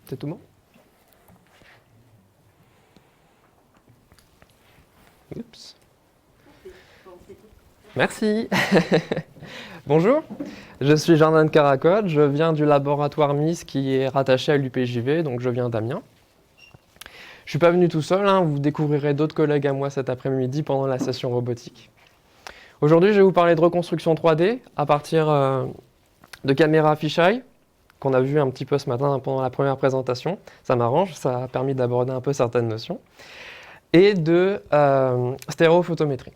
C'est tout bon? Oups. Merci. Bonjour, je suis Jordan Caracotte, je viens du laboratoire MIS qui est rattaché à l'UPJV, donc je viens d'Amiens. Je ne suis pas venu tout seul, vous découvrirez d'autres collègues à moi cet après-midi pendant la session robotique. Aujourd'hui, je vais vous parler de reconstruction 3D à partir de caméras fisheye, qu'on a vu un petit peu ce matin pendant la première présentation. Ça m'arrange, ça a permis d'aborder un peu certaines notions. Et de stéréophotométrie.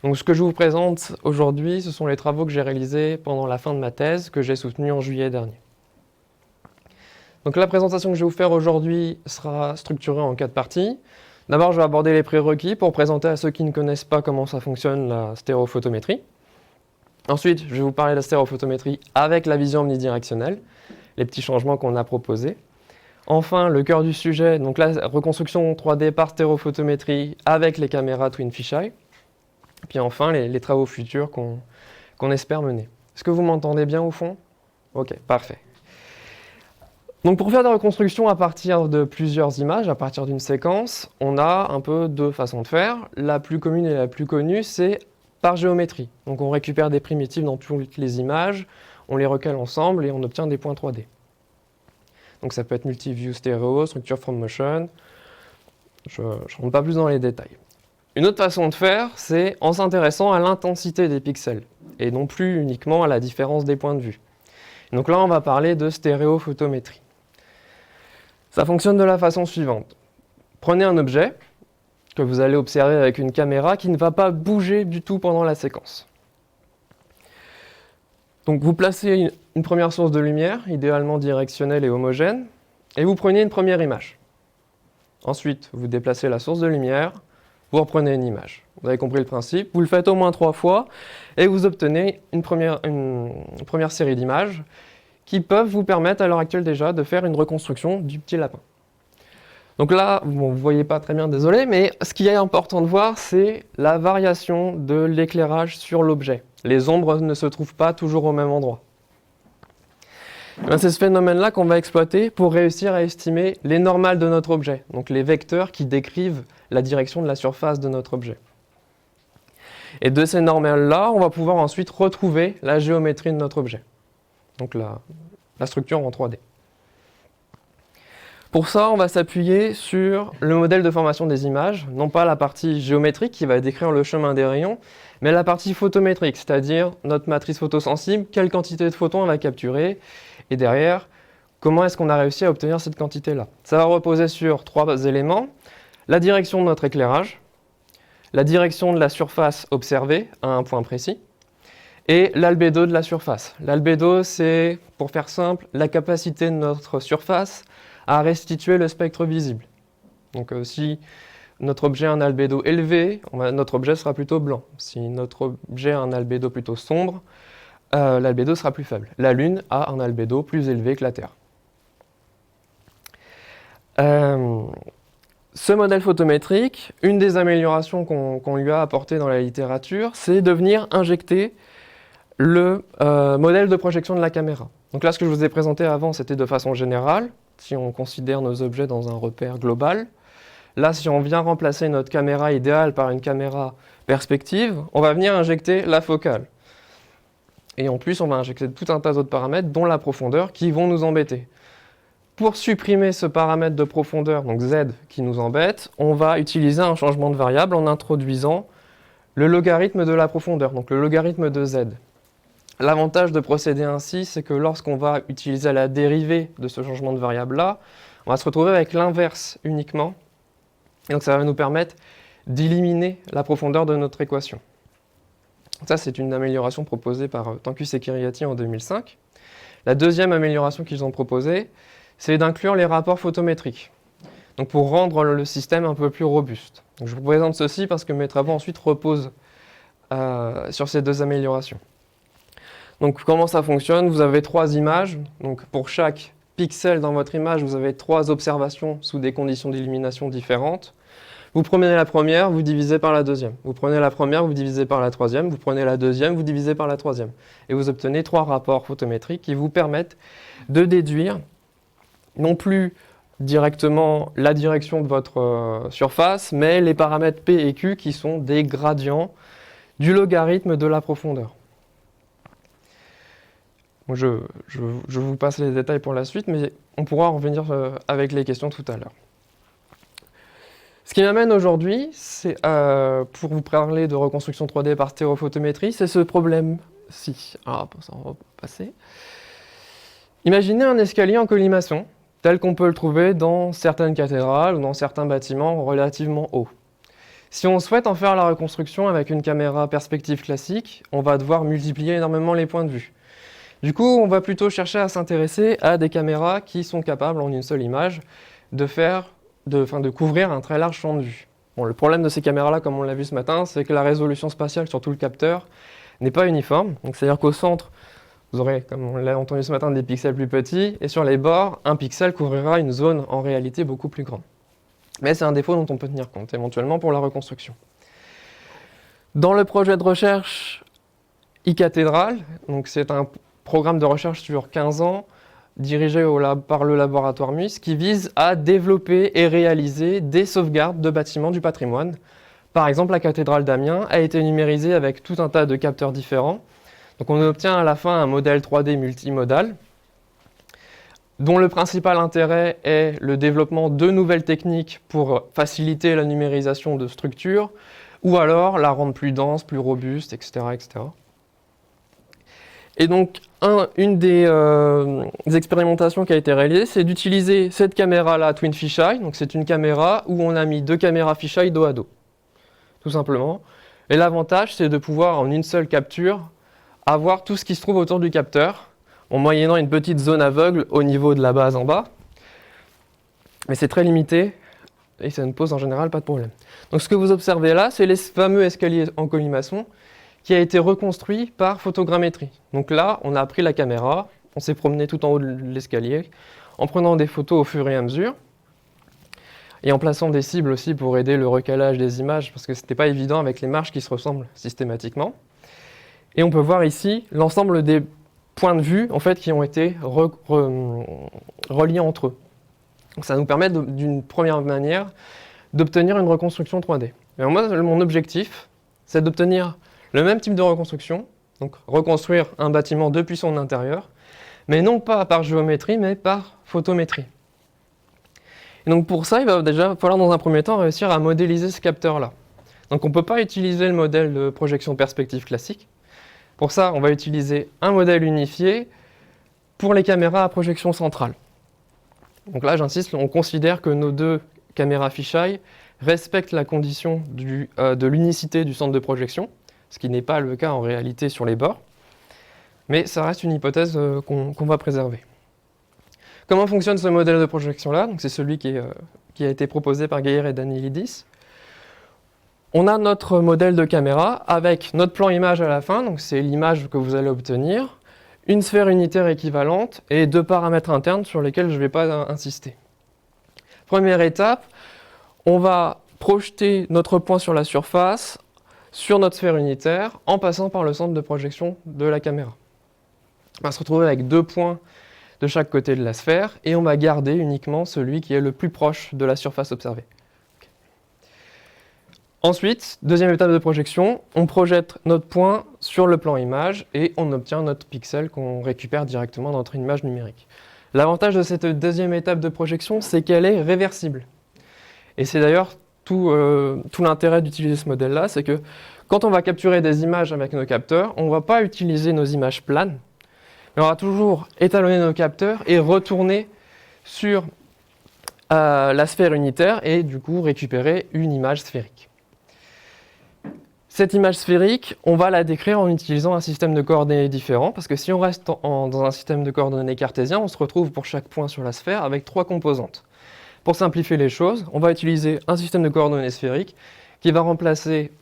Donc ce que je vous présente aujourd'hui, ce sont les travaux que j'ai réalisés pendant la fin de ma thèse, que j'ai soutenue en juillet dernier. Donc la présentation que je vais vous faire aujourd'hui sera structurée en 4 parties. D'abord, je vais aborder les prérequis pour présenter à ceux qui ne connaissent pas comment ça fonctionne la stéréophotométrie. Ensuite, je vais vous parler de la stéréophotométrie avec la vision omnidirectionnelle, les petits changements qu'on a proposés. Enfin, le cœur du sujet, donc la reconstruction 3D par stéréophotométrie avec les caméras Twin Fisheye. Puis enfin, les travaux futurs qu'on espère mener. Est-ce que vous m'entendez bien au fond? Ok, parfait. Donc pour faire des reconstructions à partir de plusieurs images, à partir d'une séquence, on a un peu deux façons de faire. La plus commune et la plus connue, c'est par géométrie. Donc on récupère des primitives dans toutes les images, on les recale ensemble et on obtient des points 3D. Donc ça peut être multi-view stéréo, structure from motion. Je ne rentre pas plus dans les détails. Une autre façon de faire, c'est en s'intéressant à l'intensité des pixels, et non plus uniquement à la différence des points de vue. Donc là, on va parler de stéréophotométrie. Ça fonctionne de la façon suivante. Prenez un objet que vous allez observer avec une caméra qui ne va pas bouger du tout pendant la séquence. Donc vous placez une première source de lumière, idéalement directionnelle et homogène, et vous prenez une première image. Ensuite, vous déplacez la source de lumière, vous reprenez une image. Vous avez compris le principe, vous le faites au moins 3 fois, et vous obtenez une première série d'images qui peuvent vous permettre à l'heure actuelle déjà de faire une reconstruction du petit lapin. Donc là, bon, vous ne voyez pas très bien, désolé, mais ce qui est important de voir, c'est la variation de l'éclairage sur l'objet. Les ombres ne se trouvent pas toujours au même endroit. C'est ce phénomène-là qu'on va exploiter pour réussir à estimer les normales de notre objet, donc les vecteurs qui décrivent la direction de la surface de notre objet. Et de ces normales-là, on va pouvoir ensuite retrouver la géométrie de notre objet, donc la structure en 3D. Pour ça, on va s'appuyer sur le modèle de formation des images, non pas la partie géométrique qui va décrire le chemin des rayons, mais la partie photométrique, c'est-à-dire notre matrice photosensible, quelle quantité de photons elle va capturer, et derrière, comment est-ce qu'on a réussi à obtenir cette quantité-là. Ça va reposer sur 3 éléments, la direction de notre éclairage, la direction de la surface observée à un point précis, et l'albédo de la surface. L'albédo, c'est, pour faire simple, la capacité de notre surface à restituer le spectre visible. Donc si notre objet a un albédo élevé, notre objet sera plutôt blanc. Si notre objet a un albédo plutôt sombre, l'albédo sera plus faible. La Lune a un albédo plus élevé que la Terre. Ce modèle photométrique, une des améliorations qu'on lui a apportées dans la littérature, c'est de venir injecter le modèle de projection de la caméra. Donc là, ce que je vous ai présenté avant, c'était de façon générale, si on considère nos objets dans un repère global. Là, si on vient remplacer notre caméra idéale par une caméra perspective, on va venir injecter la focale. Et en plus, on va injecter tout un tas d'autres paramètres, dont la profondeur, qui vont nous embêter. Pour supprimer ce paramètre de profondeur, donc Z, qui nous embête, on va utiliser un changement de variable en introduisant le logarithme de la profondeur, donc le logarithme de Z. L'avantage de procéder ainsi, c'est que lorsqu'on va utiliser la dérivée de ce changement de variable-là, on va se retrouver avec l'inverse uniquement. Et donc ça va nous permettre d'éliminer la profondeur de notre équation. Ça, c'est une amélioration proposée par Tankus et Kyriati en 2005. La deuxième amélioration qu'ils ont proposée, c'est d'inclure les rapports photométriques, donc pour rendre le système un peu plus robuste. Donc je vous présente ceci parce que mes travaux ensuite reposent sur ces 2 améliorations. Donc comment ça fonctionne? Vous avez 3 images, donc pour chaque pixel dans votre image, vous avez 3 observations sous des conditions d'illumination différentes. Vous prenez la première, vous divisez par la deuxième. Vous prenez la première, vous divisez par la troisième. Vous prenez la deuxième, vous divisez par la troisième. Et vous obtenez 3 rapports photométriques qui vous permettent de déduire non plus directement la direction de votre surface, mais les paramètres P et Q qui sont des gradients du logarithme de la profondeur. Je vous passe les détails pour la suite, mais on pourra en revenir avec les questions tout à l'heure. Ce qui m'amène aujourd'hui, c'est pour vous parler de reconstruction 3D par stéréophotométrie, c'est ce problème-ci. Alors, ça, on va passer. Imaginez un escalier en colimaçon, tel qu'on peut le trouver dans certaines cathédrales ou dans certains bâtiments relativement hauts. Si on souhaite en faire la reconstruction avec une caméra perspective classique, on va devoir multiplier énormément les points de vue. Du coup, on va plutôt chercher à s'intéresser à des caméras qui sont capables, en une seule image, de couvrir un très large champ de vue. Bon, le problème de ces caméras-là, comme on l'a vu ce matin, c'est que la résolution spatiale sur tout le capteur n'est pas uniforme. C'est-à-dire qu'au centre, vous aurez, comme on l'a entendu ce matin, des pixels plus petits, et sur les bords, un pixel couvrira une zone en réalité beaucoup plus grande. Mais c'est un défaut dont on peut tenir compte éventuellement pour la reconstruction. Dans le projet de recherche e-cathédrale, donc c'est un programme de recherche sur 15 ans, dirigé par le laboratoire MUIS, qui vise à développer et réaliser des sauvegardes de bâtiments du patrimoine. Par exemple, la cathédrale d'Amiens a été numérisée avec tout un tas de capteurs différents. Donc on obtient à la fin un modèle 3D multimodal, dont le principal intérêt est le développement de nouvelles techniques pour faciliter la numérisation de structures, ou alors la rendre plus dense, plus robuste, etc. etc. Et donc, une des expérimentations qui a été réalisée, c'est d'utiliser cette caméra-là, Twin Fisheye. Donc, c'est une caméra où on a mis deux caméras fisheye dos à dos, tout simplement. Et l'avantage, c'est de pouvoir, en une seule capture, avoir tout ce qui se trouve autour du capteur, en moyennant une petite zone aveugle au niveau de la base en bas. Mais c'est très limité, et ça ne pose en général pas de problème. Donc, ce que vous observez là, c'est les fameux escaliers en colimaçon, qui a été reconstruit par photogrammétrie. Donc là, on a pris la caméra, on s'est promené tout en haut de l'escalier, en prenant des photos au fur et à mesure, et en plaçant des cibles aussi pour aider le recalage des images, parce que ce n'était pas évident avec les marches qui se ressemblent systématiquement. Et on peut voir ici l'ensemble des points de vue en fait, qui ont été reliés entre eux. Donc ça nous permet d'une première manière d'obtenir une reconstruction 3D. Mais moi, mon objectif, c'est d'obtenir le même type de reconstruction, donc reconstruire un bâtiment depuis son intérieur, mais non pas par géométrie, mais par photométrie. Et donc pour ça, il va déjà falloir dans un premier temps réussir à modéliser ce capteur-là. Donc on ne peut pas utiliser le modèle de projection perspective classique. Pour ça, on va utiliser un modèle unifié pour les caméras à projection centrale. Donc là, j'insiste, on considère que nos deux caméras fisheye respectent la condition de l'unicité du centre de projection, ce qui n'est pas le cas en réalité sur les bords, mais ça reste une hypothèse qu'on va préserver. Comment fonctionne ce modèle de projection-là? C'est celui qui a été proposé par Geyer et Danielidis. On a notre modèle de caméra avec notre plan image à la fin, donc c'est l'image que vous allez obtenir, une sphère unitaire équivalente et deux paramètres internes sur lesquels je ne vais pas insister. Première étape, on va projeter notre point sur la surface, sur notre sphère unitaire, en passant par le centre de projection de la caméra. On va se retrouver avec deux points de chaque côté de la sphère, et on va garder uniquement celui qui est le plus proche de la surface observée. Okay. Ensuite, deuxième étape de projection, on projette notre point sur le plan image, et on obtient notre pixel qu'on récupère directement dans notre image numérique. L'avantage de cette deuxième étape de projection, c'est qu'elle est réversible. Et c'est d'ailleurs tout l'intérêt d'utiliser ce modèle-là, c'est que quand on va capturer des images avec nos capteurs, on ne va pas utiliser nos images planes, mais on va toujours étalonner nos capteurs et retourner sur la sphère unitaire et du coup récupérer une image sphérique. Cette image sphérique, on va la décrire en utilisant un système de coordonnées différent, parce que si on reste dans un système de coordonnées cartésien, on se retrouve pour chaque point sur la sphère avec trois composantes. Pour simplifier les choses, on va utiliser un système de coordonnées sphériques qui va remplacer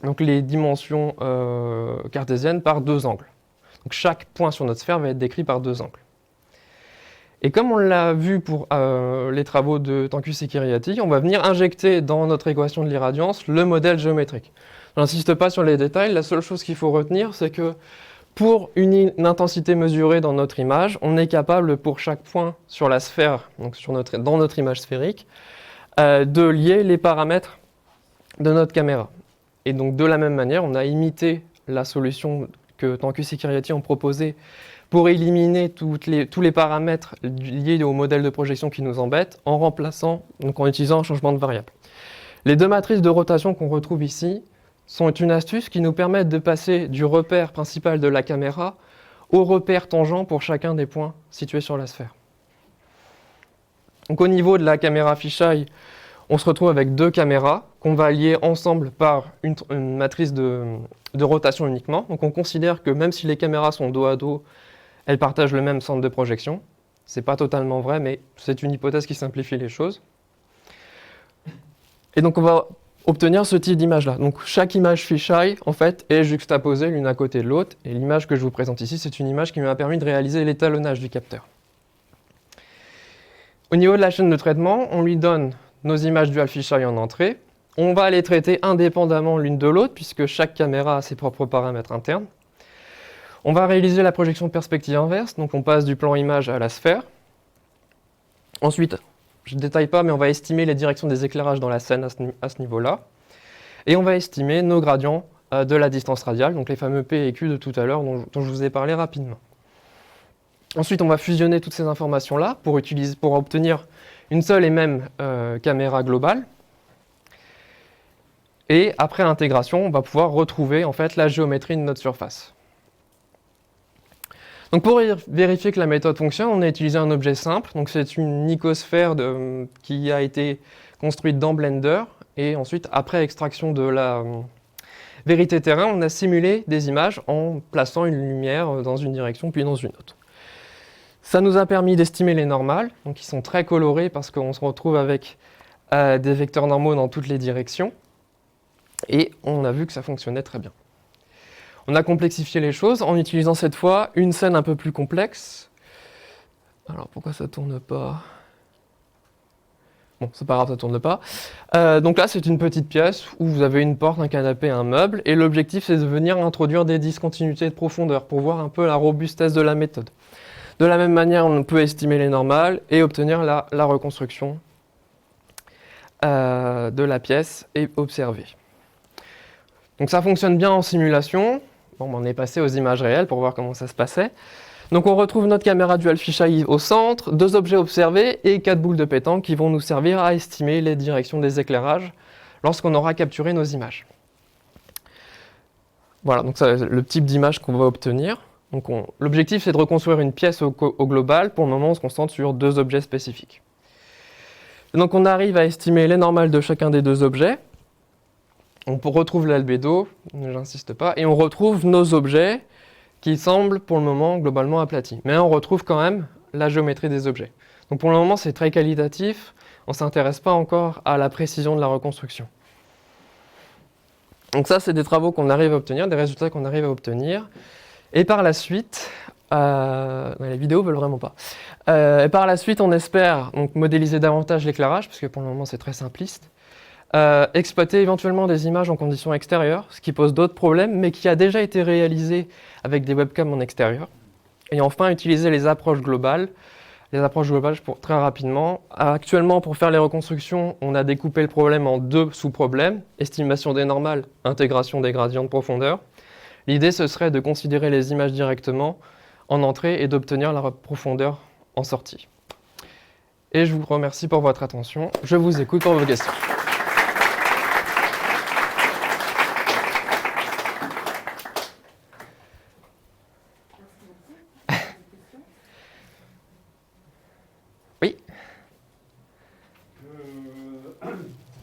donc, les dimensions cartésiennes par deux angles. Donc, chaque point sur notre sphère va être décrit par deux angles. Et comme on l'a vu pour les travaux de Tancus et Kyriati, on va venir injecter dans notre équation de l'irradiance le modèle géométrique. Je n'insiste pas sur les détails, la seule chose qu'il faut retenir, c'est que Pour une intensité mesurée dans notre image, on est capable, pour chaque point sur la sphère, donc dans notre image sphérique, de lier les paramètres de notre caméra. Et donc de la même manière, on a imité la solution que Tankus et Kiriati ont proposée pour éliminer tous les paramètres liés au modèle de projection qui nous embêtent, en utilisant un changement de variable. Les deux matrices de rotation qu'on retrouve ici sont une astuce qui nous permet de passer du repère principal de la caméra au repère tangent pour chacun des points situés sur la sphère. Donc au niveau de la caméra fisheye, on se retrouve avec deux caméras qu'on va lier ensemble par une matrice de rotation uniquement. Donc on considère que même si les caméras sont dos à dos, elles partagent le même centre de projection. Ce n'est pas totalement vrai, mais c'est une hypothèse qui simplifie les choses. Et donc on va obtenir ce type d'image-là. Donc chaque image fisheye, en fait, est juxtaposée l'une à côté de l'autre. Et l'image que je vous présente ici, c'est une image qui m'a permis de réaliser l'étalonnage du capteur. Au niveau de la chaîne de traitement, on lui donne nos images dual fisheye en entrée. On va les traiter indépendamment l'une de l'autre, puisque chaque caméra a ses propres paramètres internes. On va réaliser la projection de perspective inverse, donc on passe du plan image à la sphère. Ensuite, je ne détaille pas, mais on va estimer les directions des éclairages dans la scène à ce niveau-là. Et on va estimer nos gradients de la distance radiale, donc les fameux P et Q de tout à l'heure dont je vous ai parlé rapidement. Ensuite, on va fusionner toutes ces informations-là pour obtenir une seule et même caméra globale. Et après l'intégration, on va pouvoir retrouver en fait la géométrie de notre surface. Donc pour vérifier que la méthode fonctionne, on a utilisé un objet simple. Donc c'est une icosphère qui a été construite dans Blender. Et ensuite, après extraction de la vérité terrain, on a simulé des images en plaçant une lumière dans une direction puis dans une autre. Ça nous a permis d'estimer les normales, donc qui sont très colorés parce qu'on se retrouve avec des vecteurs normaux dans toutes les directions. Et on a vu que ça fonctionnait très bien. On a complexifié les choses en utilisant cette fois une scène un peu plus complexe. Alors pourquoi ça tourne pas? Bon, c'est pas grave, ça tourne pas. Donc là, c'est une petite pièce où vous avez une porte, un canapé, un meuble. Et l'objectif, c'est de venir introduire des discontinuités de profondeur pour voir un peu la robustesse de la méthode. De la même manière, on peut estimer les normales et obtenir la reconstruction de la pièce et observer. Donc ça fonctionne bien en simulation. Bon, on est passé aux images réelles pour voir comment ça se passait. Donc on retrouve notre caméra dual fisheye au centre, deux objets observés et 4 boules de pétanque qui vont nous servir à estimer les directions des éclairages lorsqu'on aura capturé nos images. Voilà, donc c'est le type d'image qu'on va obtenir. L'objectif c'est de reconstruire une pièce au global. Pour le moment, on se concentre sur deux objets spécifiques. Et donc on arrive à estimer les normales de chacun des deux objets. On retrouve l'albédo, j'insiste pas, et on retrouve nos objets qui semblent pour le moment globalement aplatis. Mais on retrouve quand même la géométrie des objets. Donc pour le moment c'est très qualitatif, on ne s'intéresse pas encore à la précision de la reconstruction. Donc ça c'est des travaux qu'on arrive à obtenir, des résultats qu'on arrive à obtenir. Et par la suite, les vidéos veulent vraiment pas. Et par la suite on espère donc modéliser davantage l'éclairage, parce que pour le moment c'est très simpliste. Exploiter éventuellement des images en conditions extérieures, ce qui pose d'autres problèmes, mais qui a déjà été réalisé avec des webcams en extérieur. Et enfin, utiliser les approches globales. Les approches globales, très rapidement. Actuellement, pour faire les reconstructions, on a découpé le problème en deux sous-problèmes. Estimation des normales, intégration des gradients de profondeur. L'idée, ce serait de considérer les images directement en entrée et d'obtenir la profondeur en sortie. Et je vous remercie pour votre attention. Je vous écoute pour vos questions.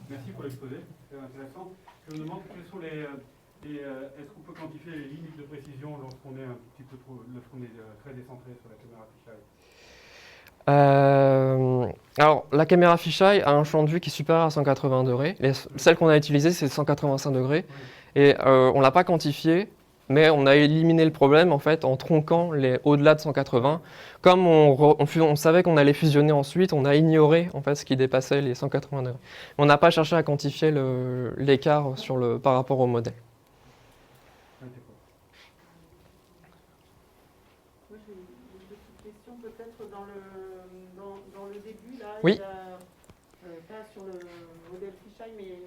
Merci pour l'exposé, c'est intéressant. Je me demande quelles sont est-ce qu'on peut quantifier les limites de précision lorsqu'on est très décentré sur la caméra fisheye? Alors, la caméra fisheye a un champ de vue qui est supérieur à 180 degrés. Celle qu'on a utilisée, c'est 185 degrés. Et on ne l'a pas quantifié, mais on a éliminé le problème en fait en tronquant au-delà de 180. Comme on savait qu'on allait fusionner ensuite, on a ignoré en fait ce qui dépassait les 180 degrés. On n'a pas cherché à quantifier l'écart par rapport au modèle. Oui. il y a, pas sur le modèle fisheye, mais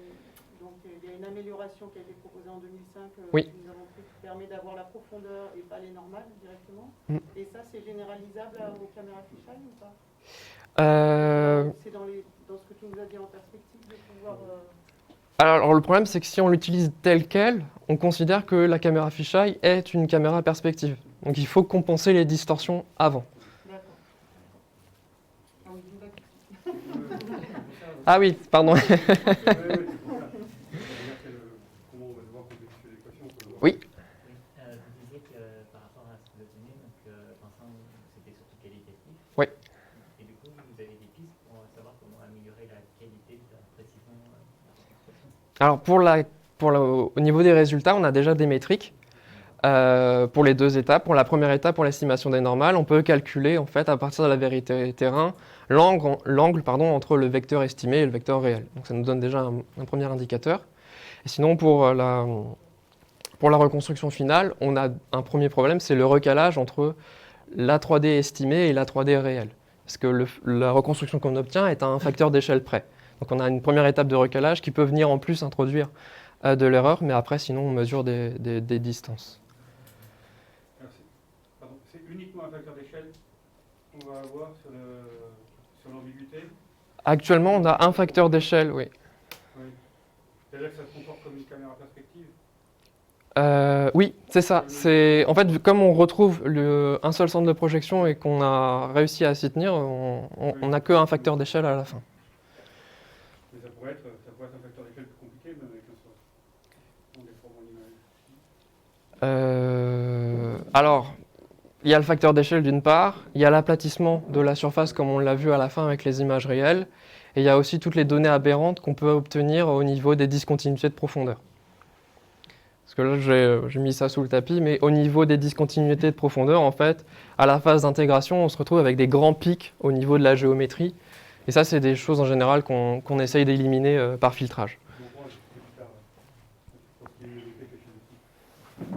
donc, il y a une amélioration qui a été proposée en 2005 Oui. que nous avons pris, qui permet d'avoir la profondeur et pas les normales directement. Mm. Et ça, c'est généralisable aux caméras fisheye ou pas? C'est dans ce que tu nous as dit en perspective de pouvoir... Alors, le problème, c'est que si on l'utilise tel quel, on considère que la caméra fisheye est une caméra perspective. Donc il faut compenser les distorsions avant. D'accord. Ah oui, une vague. Ah oui, pardon. Oui, c'est pour ça. Comment on va devoir compléter l'équation, on peut le voir. Oui. Vous disiez que par rapport à ce que vous obtenez, donc l'ensemble c'était surtout qualitatif. Oui. Et du coup, vous avez des pistes pour savoir comment améliorer la qualité de la précision de la reconstruction. Alors au niveau des résultats, on a déjà des métriques pour les deux étapes. Pour la première étape, pour l'estimation des normales, on peut calculer en fait à partir de la vérité terrain l'angle entre le vecteur estimé et le vecteur réel. Donc ça nous donne déjà un premier indicateur. Et sinon pour la reconstruction finale, on a un premier problème, c'est le recalage entre la 3D estimée et la 3D réelle. Parce que la reconstruction qu'on obtient est à un facteur d'échelle près. Donc on a une première étape de recalage qui peut venir en plus introduire de l'erreur, mais après sinon on mesure des distances. C'est uniquement un facteur d'échelle qu'on va avoir sur l'ambiguïté? Actuellement on a un facteur d'échelle, oui. Oui. C'est-à-dire que ça se comporte comme une caméra perspective? Oui, c'est ça. En fait, comme on retrouve un seul centre de projection et qu'on a réussi à s'y tenir, on n'a qu'un facteur d'échelle à la fin. Mais ça pourrait être un facteur d'échelle plus compliqué, même avec un seul. On déforme l'image. Alors, il y a le facteur d'échelle d'une part, il y a l'aplatissement de la surface comme on l'a vu à la fin avec les images réelles, et il y a aussi toutes les données aberrantes qu'on peut obtenir au niveau des discontinuités de profondeur. Parce que là, j'ai mis ça sous le tapis, mais au niveau des discontinuités de profondeur, en fait, à la phase d'intégration, on se retrouve avec des grands pics au niveau de la géométrie. Et ça, c'est des choses en général qu'on essaye d'éliminer par filtrage. Ok.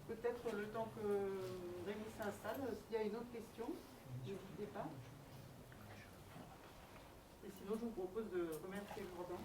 Peut-être le temps que Rémi s'installe, s'il y a une autre question, n'hésitez pas. Et sinon, je vous propose de remercier Jourdan.